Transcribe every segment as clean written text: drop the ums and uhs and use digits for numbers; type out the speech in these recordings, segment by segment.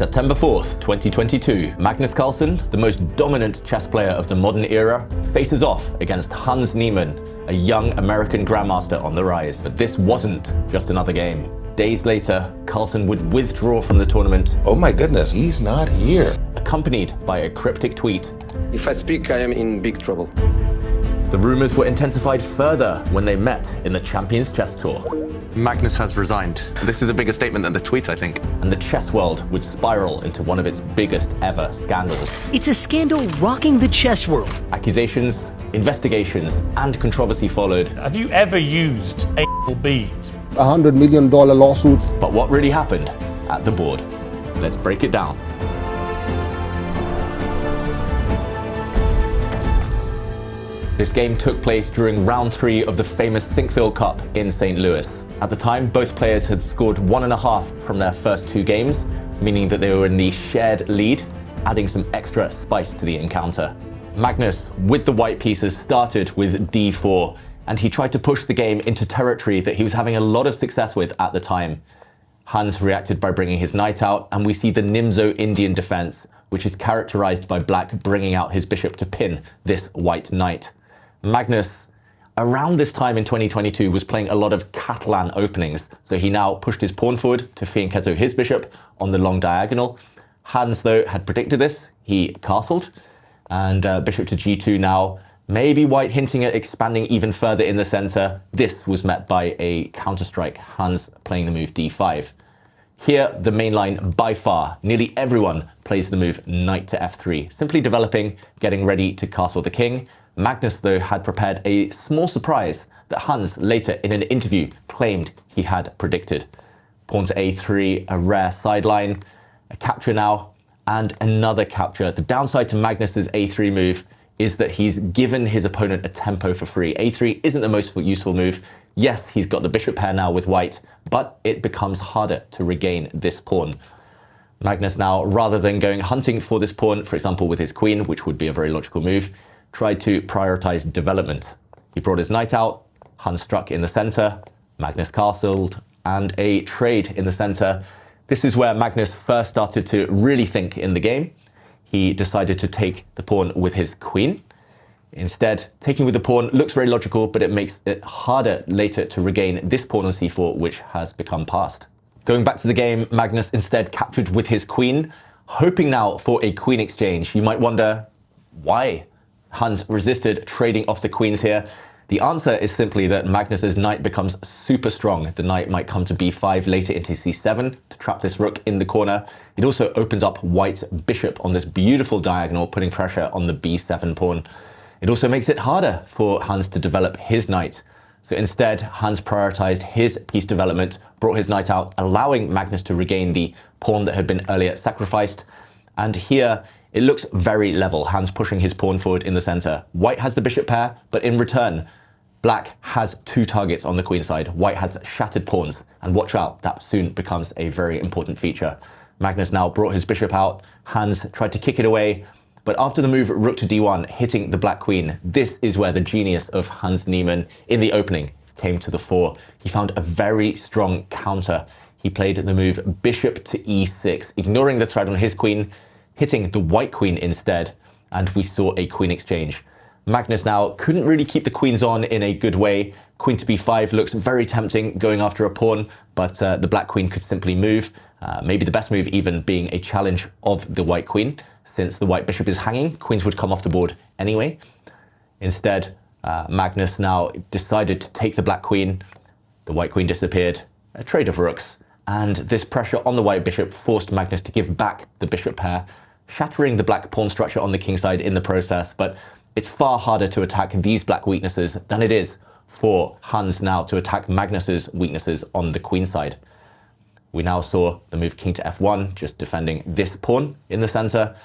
September 4th, 2022, Magnus Carlsen, the most dominant chess player of the modern era, faces off against Hans Niemann, a young American grandmaster on the rise. But this wasn't just another game. Days later, Carlsen would withdraw from the tournament. Oh my goodness, he's not here. Accompanied by a cryptic tweet. If I speak, I am in big trouble. The rumors were intensified further when they met in the Champions Chess Tour. Magnus has resigned. This is a bigger statement than the tweet, I think. And the chess world would spiral into one of its biggest ever scandals. It's a scandal rocking the chess world. Accusations, investigations, and controversy followed. Have you ever used anal beads? $100 million lawsuit. But what really happened at the board? Let's break it down. This game took place during round 3 of the famous Sinquefield Cup in St. Louis. At the time, both players had scored 1.5 from their first 2 games, meaning that they were in the shared lead, adding some extra spice to the encounter. Magnus, with the white pieces, started with d4, and he tried to push the game into territory that he was having a lot of success with at the time. Hans reacted by bringing his knight out, and we see the Nimzo Indian defense, which is characterized by black bringing out his bishop to pin this white knight. Magnus, around this time in 2022, was playing a lot of Catalan openings, so he now pushed his pawn forward to fianchetto his bishop on the long diagonal. Hans, though, had predicted this. He castled, and bishop to g2 now. Maybe white hinting at expanding even further in the center. This was met by a counterstrike, Hans playing the move d5. Here, the main line by far, nearly everyone plays the move knight to f3, simply developing, getting ready to castle the king. Magnus, though, had prepared a small surprise that Hans later in an interview claimed he had predicted. Pawn to a3, a rare sideline, a capture now, and another capture. The downside to Magnus's a3 move is that he's given his opponent a tempo for free. a3 isn't the most useful move. Yes, he's got the bishop pair now with white, but it becomes harder to regain this pawn. Magnus now, rather than going hunting for this pawn, for example with his queen, which would be a very logical move, tried to prioritize development. He brought his knight out, Hans struck in the center, Magnus castled, and a trade in the center. This is where Magnus first started to really think in the game. He decided to take the pawn with his queen. Instead, taking with the pawn looks very logical, but it makes it harder later to regain this pawn on c4, which has become passed. Going back to the game, Magnus instead captured with his queen, hoping now for a queen exchange. You might wonder, why? Hans resisted trading off the queens here. The answer is simply that Magnus's knight becomes super strong. The knight might come to b5 later into c7 to trap this rook in the corner. It also opens up white's bishop on this beautiful diagonal, putting pressure on the b7 pawn. It also makes it harder for Hans to develop his knight. So instead, Hans prioritized his piece development, brought his knight out, allowing Magnus to regain the pawn that had been earlier sacrificed. And here, it looks very level, Hans pushing his pawn forward in the center. White has the bishop pair, but in return, black has 2 targets on the queen side. White has shattered pawns, and watch out, that soon becomes a very important feature. Magnus now brought his bishop out. Hans tried to kick it away, but after the move rook to d1, hitting the black queen, this is where the genius of Hans Niemann in the opening came to the fore. He found a very strong counter. He played the move bishop to e6, ignoring the threat on his queen, hitting the white queen instead, and we saw a queen exchange. Magnus now couldn't really keep the queens on in a good way. Queen to b5 looks very tempting going after a pawn, but the black queen could simply move. Maybe the best move even being a challenge of the white queen. Since the white bishop is hanging, queens would come off the board anyway. Instead, Magnus now decided to take the black queen. The white queen disappeared, a trade of rooks, and this pressure on the white bishop forced Magnus to give back the bishop pair, shattering the black pawn structure on the king side in the process. But it's far harder to attack these black weaknesses than it is for Hans now to attack Magnus's weaknesses on the queen side. We now saw the move king to f1, just defending this pawn in the center.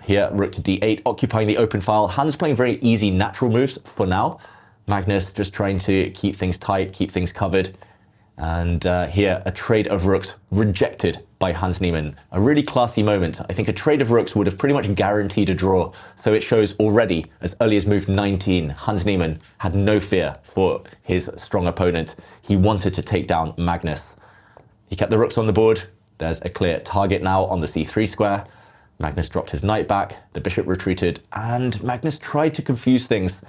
Here, rook to d8, occupying the open file. Hans playing very easy natural moves for now. Magnus just trying to keep things tight, keep things covered. And here, a trade of rooks rejected by Hans Niemann. A really classy moment. I think a trade of rooks would have pretty much guaranteed a draw. So it shows already, as early as move 19, Hans Niemann had no fear for his strong opponent. He wanted to take down Magnus. He kept the rooks on the board, There's a clear target now on the c3 square. Magnus dropped his knight back, the bishop retreated, and Magnus tried to confuse things.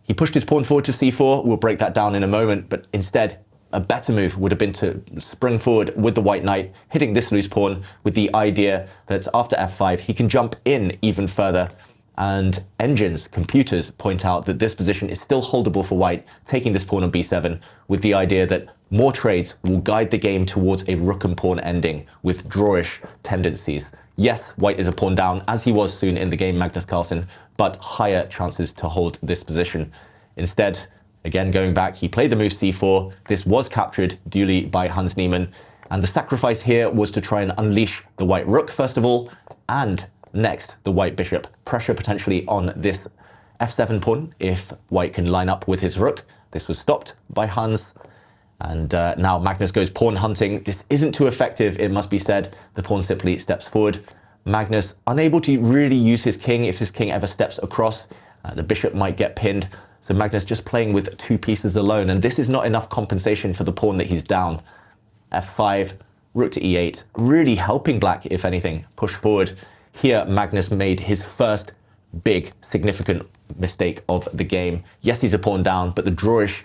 He pushed his pawn forward to c4, we'll break that down in a moment, but instead, a better move would have been to spring forward with the white knight, hitting this loose pawn with the idea that after f5, he can jump in even further. And engines, computers, point out that this position is still holdable for white, taking this pawn on b7, with the idea that more trades will guide the game towards a rook and pawn ending with drawish tendencies. Yes, white is a pawn down, as he was soon in the game, Magnus Carlsen, but higher chances to hold this position. Instead, again going back, he played the move c4. This was captured duly by Hans Niemann, and the sacrifice here was to try and unleash the white rook first of all, and next the white bishop. Pressure potentially on this f7 pawn if white can line up with his rook. This was stopped by Hans. And now Magnus goes pawn hunting. This isn't too effective, it must be said. The pawn simply steps forward. Magnus unable to really use his king. If his king ever steps across, the bishop might get pinned. So Magnus just playing with 2 pieces alone. And this is not enough compensation for the pawn that he's down. f5, rook to e8, really helping black, if anything, push forward. Here, Magnus made his first big, significant mistake of the game. Yes, he's a pawn down, but the drawish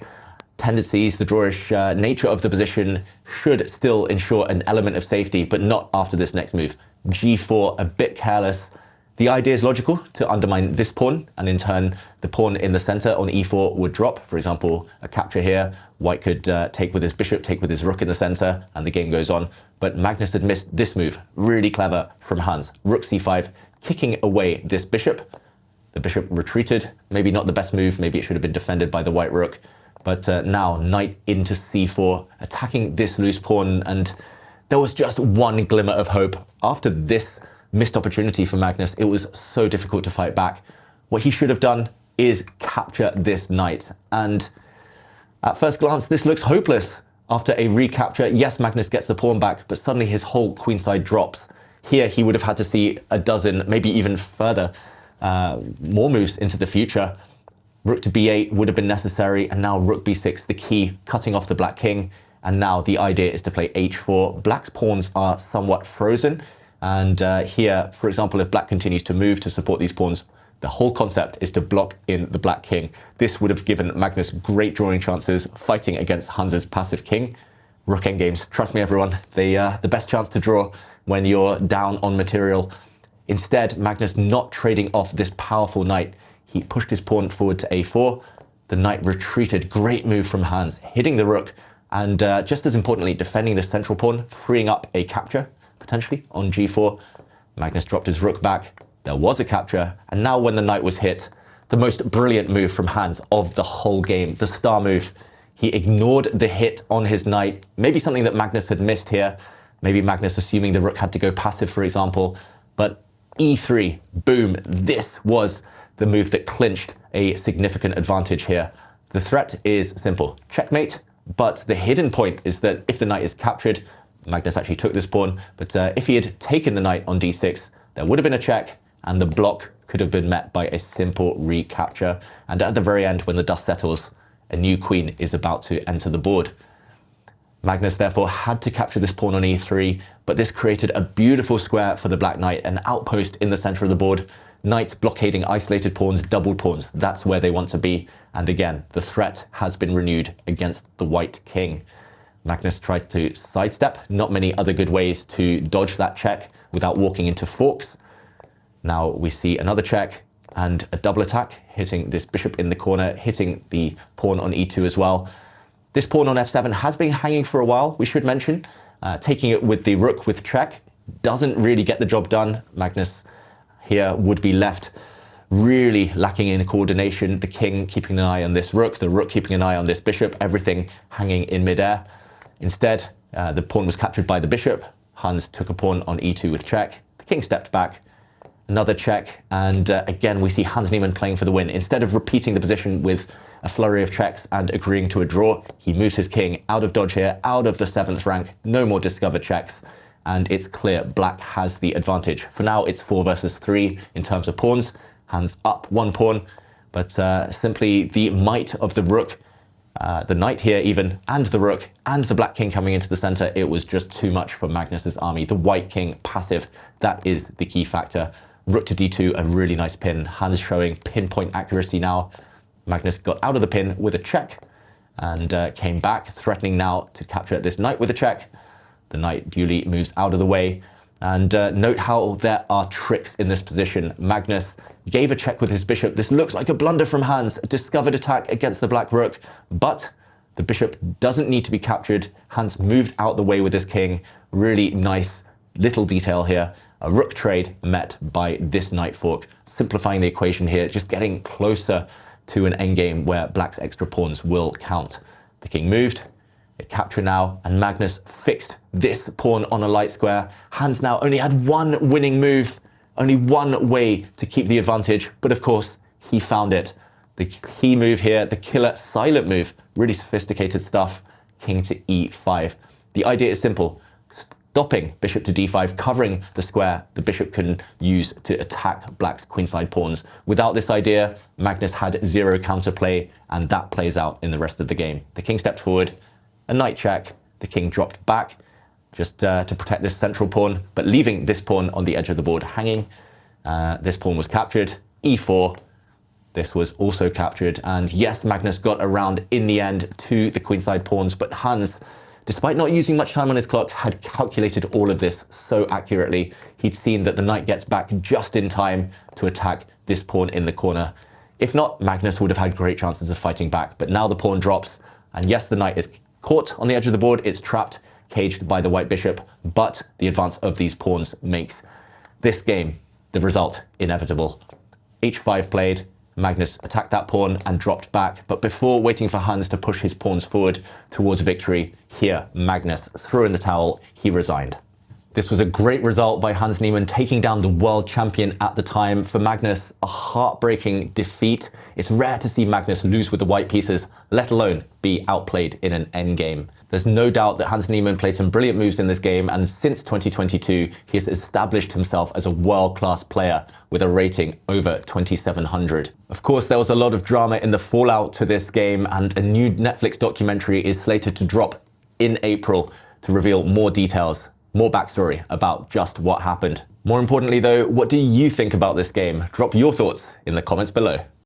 tendencies, the drawish nature of the position should still ensure an element of safety, but not after this next move. g4, a bit careless. The idea is logical to undermine this pawn, and in turn, the pawn in the center on e4 would drop. For example, a capture here. White could take with his bishop, take with his rook in the center, and the game goes on. But Magnus had missed this move. Really clever from Hans. Rook c5, kicking away this bishop. The bishop retreated. Maybe not the best move. Maybe it should have been defended by the white rook. But now knight into c4, attacking this loose pawn, and there was just one glimmer of hope. After this missed opportunity for Magnus, it was so difficult to fight back. What he should have done is capture this knight. And at first glance, this looks hopeless. After a recapture, yes, Magnus gets the pawn back, but suddenly his whole queenside drops. Here, he would have had to see a dozen, maybe even further, more moves into the future. Rook to b8 would have been necessary, and now rook b6, the key, cutting off the black king. And now the idea is to play h4. Black's pawns are somewhat frozen. And here, for example, if black continues to move to support these pawns, the whole concept is to block in the black king. This would have given Magnus great drawing chances, fighting against Hans's passive king. Rook endgames, trust me everyone, the best chance to draw when you're down on material. Instead, Magnus not trading off this powerful knight. He pushed his pawn forward to a4. The knight retreated. Great move from Hans, hitting the rook, and just as importantly, defending the central pawn, freeing up a capture, potentially, on g4. Magnus dropped his rook back. There was a capture, and now when the knight was hit, the most brilliant move from Hans of the whole game, the star move. He ignored the hit on his knight, maybe something that Magnus had missed here, maybe Magnus assuming the rook had to go passive, for example, but e3, boom, this was the move that clinched a significant advantage here. The threat is simple, checkmate, but the hidden point is that if the knight is captured, Magnus actually took this pawn, but if he had taken the knight on d6, there would have been a check, and the block could have been met by a simple recapture. And at the very end, when the dust settles, a new queen is about to enter the board. Magnus therefore had to capture this pawn on e3, but this created a beautiful square for the black knight, an outpost in the center of the board. Knights blockading isolated pawns, doubled pawns, that's where they want to be. And again, the threat has been renewed against the white king. Magnus tried to sidestep, not many other good ways to dodge that check without walking into forks. Now we see another check and a double attack, hitting this bishop in the corner, hitting the pawn on e2 as well. This pawn on f7 has been hanging for a while, we should mention. Taking it with the rook with check doesn't really get the job done. Magnus here would be left really lacking in coordination. The king keeping an eye on this rook, the rook keeping an eye on this bishop, everything hanging in midair. Instead, the pawn was captured by the bishop. Hans took a pawn on e2 with check. The king stepped back. Another check, and again we see Hans Niemann playing for the win. Instead of repeating the position with a flurry of checks and agreeing to a draw, he moves his king out of dodge here, out of the 7th rank, no more discovered checks, and it's clear black has the advantage. For now, it's 4 versus 3 in terms of pawns. Hans up 1 pawn, but simply the might of the rook The knight here even, and the rook, and the black king coming into the center. It was just too much for Magnus's army. The white king passive, that is the key factor. Rook to d2, a really nice pin. Hans showing pinpoint accuracy now. Magnus got out of the pin with a check and came back, threatening now to capture this knight with a check. The knight duly moves out of the way. And note how there are tricks in this position. Magnus gave a check with his bishop. This looks like a blunder from Hans. A discovered attack against the black rook, but the bishop doesn't need to be captured. Hans moved out the way with his king. Really nice little detail here. A rook trade met by this knight fork, simplifying the equation here, just getting closer to an endgame where black's extra pawns will count. The king moved. It captured now, and Magnus fixed this pawn on a light square. Hans now only had one winning move, only one way to keep the advantage, but of course, he found it. The key move here, the killer silent move, really sophisticated stuff, king to e5. The idea is simple, stopping bishop to d5, covering the square the bishop can use to attack black's queenside pawns. Without this idea, Magnus had zero counterplay, and that plays out in the rest of the game. The king stepped forward, a knight check, the king dropped back just to protect this central pawn, but leaving this pawn on the edge of the board hanging. This pawn was captured, e4. This was also captured, and yes, Magnus got around in the end to the queenside pawns, but Hans, despite not using much time on his clock, had calculated all of this so accurately. He'd seen that the knight gets back just in time to attack this pawn in the corner. If not, Magnus would have had great chances of fighting back, but now the pawn drops, and yes, the knight is caught on the edge of the board, it's trapped, caged by the white bishop, but the advance of these pawns makes this game, the result, inevitable. h5 played, Magnus attacked that pawn and dropped back, but before waiting for Hans to push his pawns forward towards victory, here Magnus threw in the towel, he resigned. This was a great result by Hans Niemann, taking down the world champion at the time. For Magnus, a heartbreaking defeat. It's rare to see Magnus lose with the white pieces, let alone be outplayed in an endgame. There's no doubt that Hans Niemann played some brilliant moves in this game, and since 2022, he has established himself as a world-class player with a rating over 2,700. Of course, there was a lot of drama in the fallout to this game, and a new Netflix documentary is slated to drop in April to reveal more details, more backstory about just what happened. More importantly though, what do you think about this game? Drop your thoughts in the comments below.